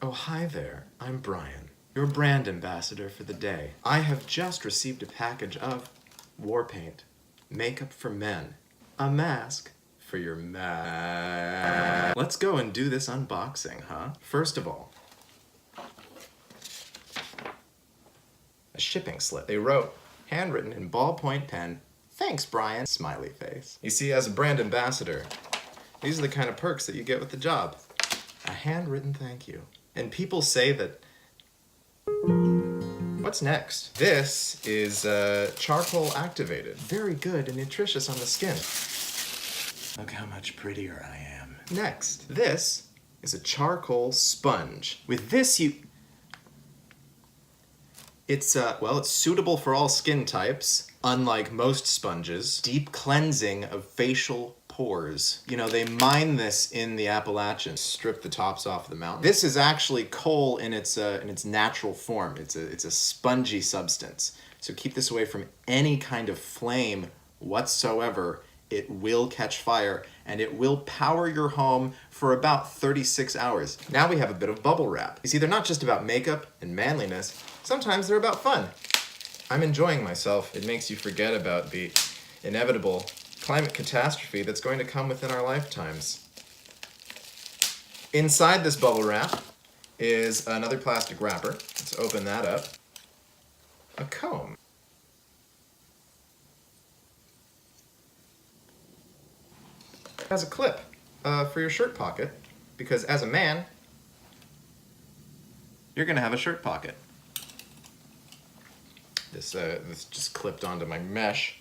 Oh, hi there. I'm Brian, your brand ambassador for the day. I have just received a package of war paint, makeup for men, a mask for your Let's go and do this unboxing, huh? First of all, a shipping slip. They wrote, handwritten in ballpoint pen, "Thanks, Brian," smiley face. You see, as a brand ambassador, these are the kind of perks that you get with the job. A handwritten thank you. And people say that... What's next? This is charcoal activated. Very good and nutritious on the skin. Look how much prettier I am. Next, this is a charcoal sponge. With this it's suitable for all skin types, unlike most sponges. Deep cleansing of facial pores. You know, they mine this in the Appalachians, strip the tops off the mountain. This is actually coal in its natural form. It's a spongy substance. So keep this away from any kind of flame whatsoever. It will catch fire, and it will power your home for about 36 hours. Now we have a bit of bubble wrap. You see, they're not just about makeup and manliness. Sometimes they're about fun. I'm enjoying myself. It makes you forget about the inevitable climate catastrophe that's going to come within our lifetimes. Inside this bubble wrap is another plastic wrapper. Let's open that up. A comb. It has a clip for your shirt pocket, because as a man, you're gonna have a shirt pocket. This just clipped onto my mesh,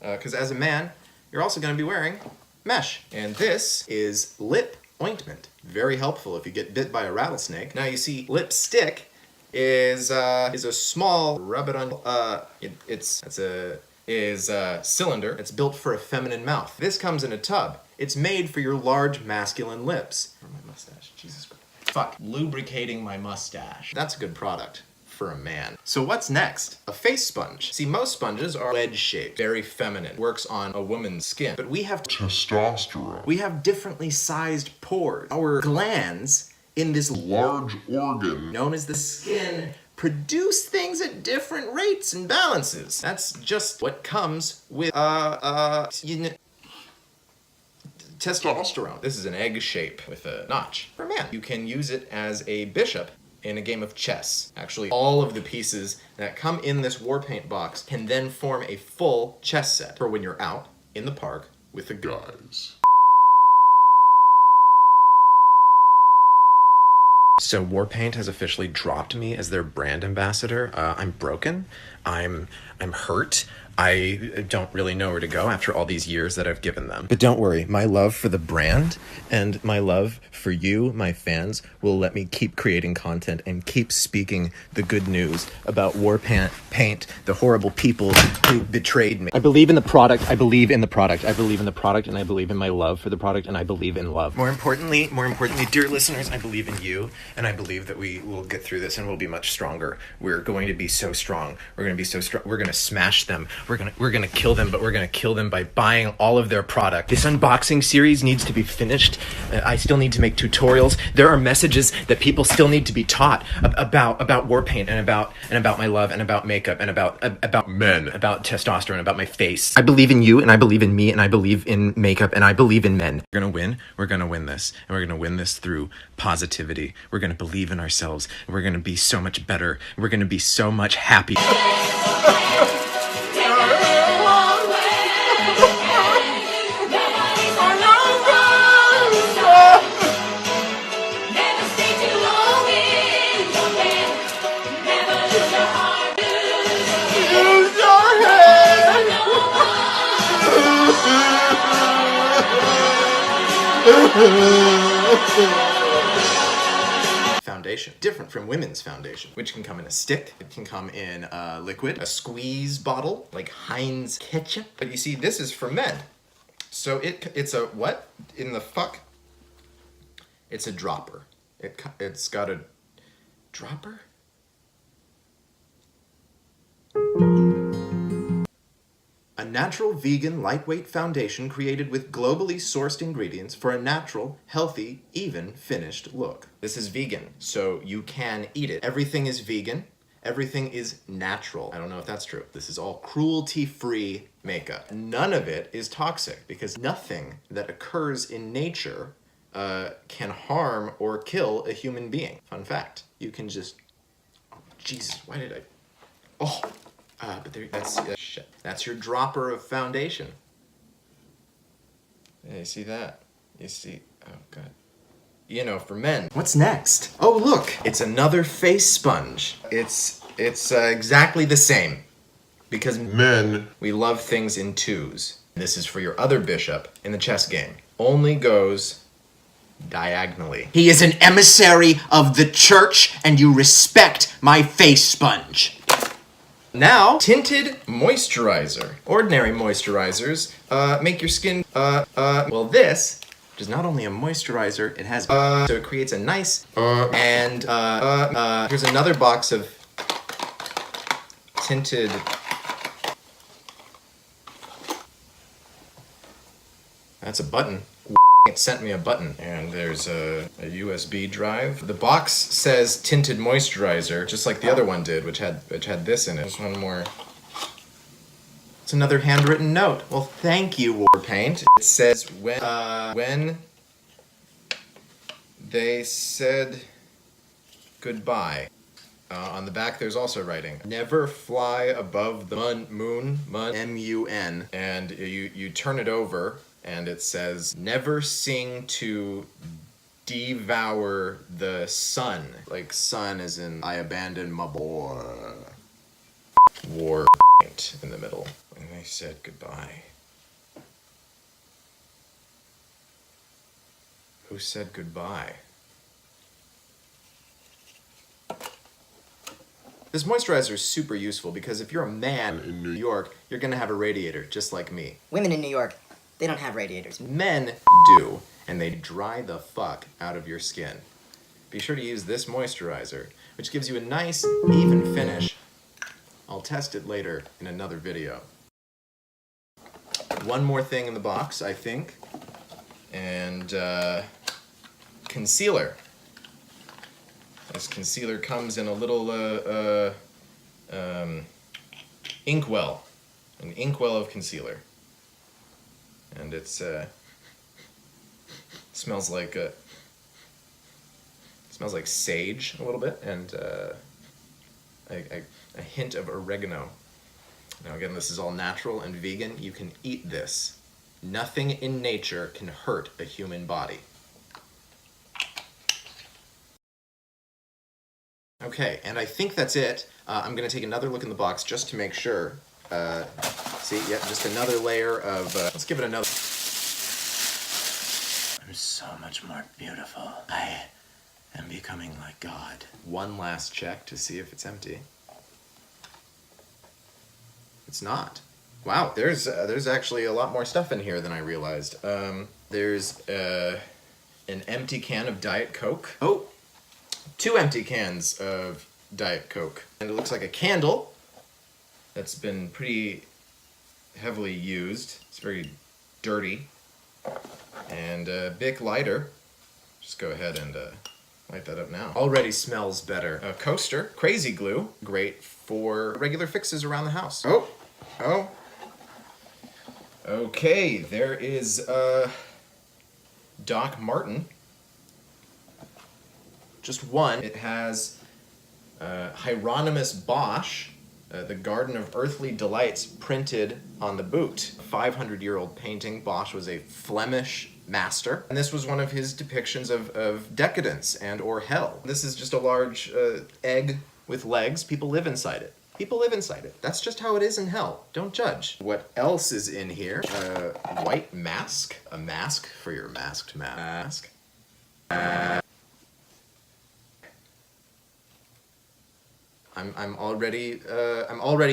because as a man, you're also gonna be wearing mesh. And this is lip ointment. Very helpful if you get bit by a rattlesnake. Now you see, lipstick is a small, rub it on, it's a cylinder. It's built for a feminine mouth. This comes in a tub. It's made for your large masculine lips. Or my mustache, Jesus Christ. Fuck, lubricating my mustache. That's a good product for a man. So what's next? A face sponge. See, most sponges are wedge-shaped, very feminine, works on a woman's skin. But we have testosterone. We have differently sized pores. Our glands in this large organ known as the skin produce things at different rates and balances. That's just what comes with, testosterone. This is an egg shape with a notch. For a man, you can use it as a bishop in a game of chess. Actually, all of the pieces that come in this war paint box can then form a full chess set for when you're out in the park with the guys. So Warpaint has officially dropped me as their brand ambassador. I'm broken. I'm hurt. I don't really know where to go after all these years that I've given them. But don't worry, my love for the brand and my love for you, my fans, will let me keep creating content and keep speaking the good news about Warpaint, the horrible people who betrayed me. I believe in the product. I believe in the product. I believe in the product, and I believe in my love for the product, and I believe in love. More importantly, dear listeners, I believe in you, and I believe that we will get through this and we'll be much stronger. We're going to be so strong. We're going to be so strong. We're going to smash them. We're gonna kill them, but we're gonna kill them by buying all of their product. This unboxing series needs to be finished. I still need to make tutorials. There are messages that people still need to be taught about Warpaint and about my love and about makeup and about men, about testosterone, about my face. I believe in you, and I believe in me, and I believe in makeup, and I believe in men. We're gonna win. We're gonna win this, and we're gonna win this through positivity. We're gonna believe in ourselves. And we're gonna be so much better. We're gonna be so much happy. Foundation, different from women's foundation, which can come in a stick, it can come in a liquid, a squeeze bottle, like Heinz ketchup. But you see, this is for men. So it's a, what in the fuck? It's a dropper. It's got a dropper? A natural, vegan, lightweight foundation created with globally sourced ingredients for a natural, healthy, even finished look. This is vegan, so you can eat it. Everything is vegan. Everything is natural. I don't know if that's true. This is all cruelty-free makeup. None of it is toxic because nothing that occurs in nature can harm or kill a human being. Fun fact. You can just... Oh, Jesus, why did I... Oh! But there, shit. That's your dropper of foundation. Yeah, you see that? You see... Oh, God. You know, for men. What's next? Oh, look! It's another face sponge. It's exactly the same. Because men, we love things in twos. This is for your other bishop in the chess game. Only goes diagonally. He is an emissary of the church, and you respect my face sponge. Now, tinted moisturizer. Ordinary moisturizers make your skin, well, this is not only a moisturizer, it has, so it creates a nice, and, here's another box of tinted, that's a button. It sent me a button, and there's a USB drive. The box says tinted moisturizer, just like the other one did, which had this in it. There's one more. It's another handwritten note. Well, thank you, Warpaint. It says when they said goodbye. On the back, there's also writing, never fly above the moon, M-U-N, and you turn it over, and it says, never sing to devour the sun. Like sun as in, I abandoned my boy. War in the middle. And they said goodbye. Who said goodbye? This moisturizer is super useful because if you're a man in New York, you're gonna have a radiator, just like me. Women in New York, they don't have radiators. Men do, and they dry the fuck out of your skin. Be sure to use this moisturizer, which gives you a nice, even finish. I'll test it later in another video. One more thing in the box, I think, and concealer. This concealer comes in a little inkwell, an inkwell of concealer, and it's smells like sage a little bit, and a hint of oregano. Now again, this is all natural and vegan. You can eat this. Nothing in nature can hurt a human body. Okay, and I think that's it. I'm gonna take another look in the box just to make sure. See, yeah, just another layer of, let's give it another. I'm so much more beautiful. I am becoming like God. One last check to see if it's empty. It's not. Wow, there's actually a lot more stuff in here than I realized. There's an empty can of Diet Coke. Oh! 2 empty cans of Diet Coke. And it looks like a candle that's been pretty heavily used. It's very dirty. And a Bic lighter. Just go ahead and light that up now. Already smells better. A coaster, Crazy Glue, great for regular fixes around the house. Oh. Okay, there is Doc Martin. Just one. It has Hieronymus Bosch, The Garden of Earthly Delights, printed on the boot. 500-year-old painting. Bosch was a Flemish master, and this was one of his depictions of decadence and or hell. This is just a large egg with legs. People live inside it. People live inside it. That's just how it is in hell. Don't judge. What else is in here? A white mask. A mask for your masked mask. I'm already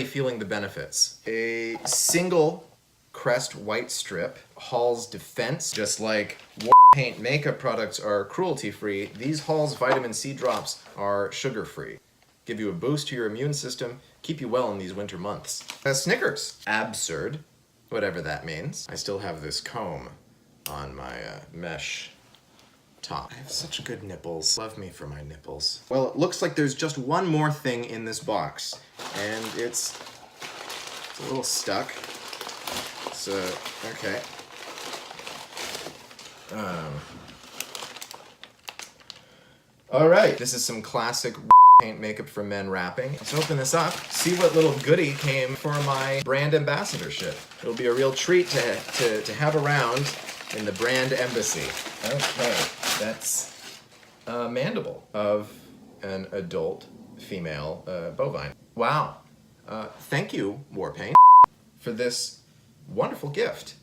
feeling the benefits. A single Crest white strip. Hall's Defense. Just like Warpaint makeup products are cruelty-free, these Hall's vitamin C drops are sugar-free. Give you a boost to your immune system, keep you well in these winter months. Snickers. Absurd. whatever that means. I still have this comb on my mesh top. I have such good nipples. Love me for my nipples. Well, it looks like there's just one more thing in this box, and it's a little stuck. So, okay. All right, this is some classic Paint Makeup for Men wrapping. Let's open this up, see what little goodie came for my brand ambassadorship. It'll be a real treat to have around in the brand embassy. Okay, that's a mandible of an adult female bovine. Wow. Thank you, Warpaint, for this wonderful gift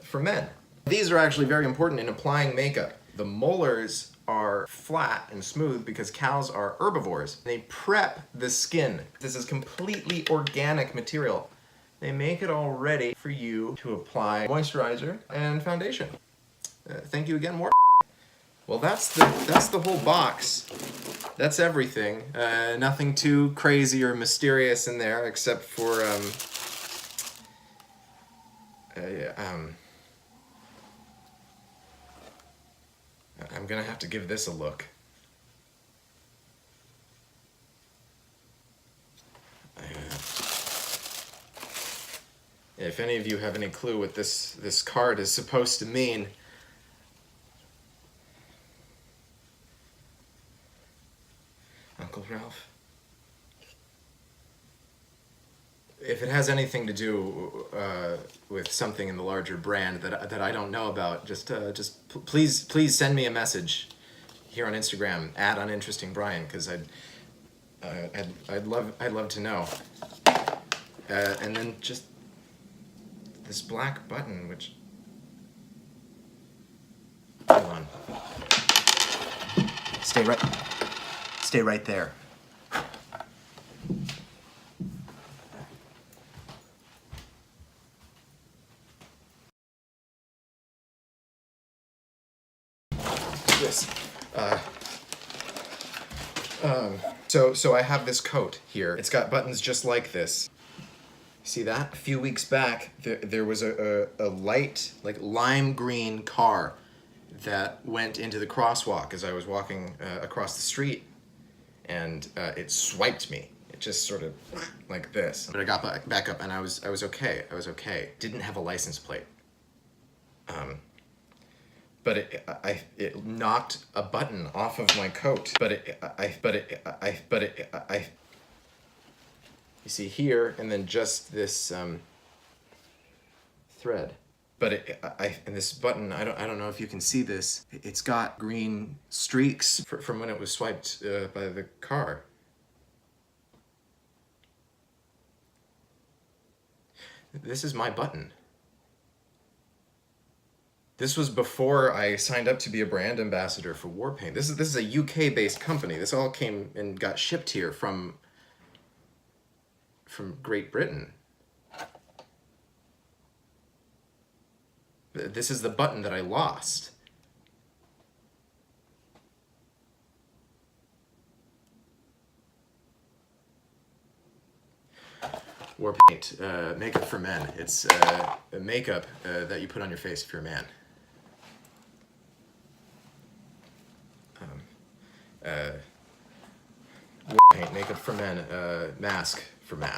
for men. These are actually very important in applying makeup. The molars are flat and smooth because cows are herbivores. They prep the skin. This is completely organic material. They make it all ready for you to apply moisturizer and foundation. Thank you again, Warp. Well, that's the whole box. That's everything. Nothing too crazy or mysterious in there, except for I'm gonna have to give this a look. If any of you have any clue what this card is supposed to mean, Uncle Ralph. If it has anything to do with something in the larger brand that I don't know about, just please send me a message here on Instagram @uninterestingbrian, because I'd love to know. And then just this black button, which, hold on, stay right there. This. So I have this coat here. It's got buttons just like this. See that? A few weeks back, there was a light, like lime green car that went into the crosswalk as I was walking across the street, and it swiped me. It just sort of like this. But I got back up, and I was okay. I was okay. Didn't have a license plate. But it knocked a button off of my coat. You see here, and then just this thread. And this button, I don't know if you can see this. It's got green streaks from when it was swiped by the car. This is my button. This was before I signed up to be a brand ambassador for Warpaint. This is a UK-based company. This all came and got shipped here from Great Britain. This is the button that I lost. Warpaint, makeup for men. It's a makeup that you put on your face if you're a man. Warpaint, makeup for men, mask for men.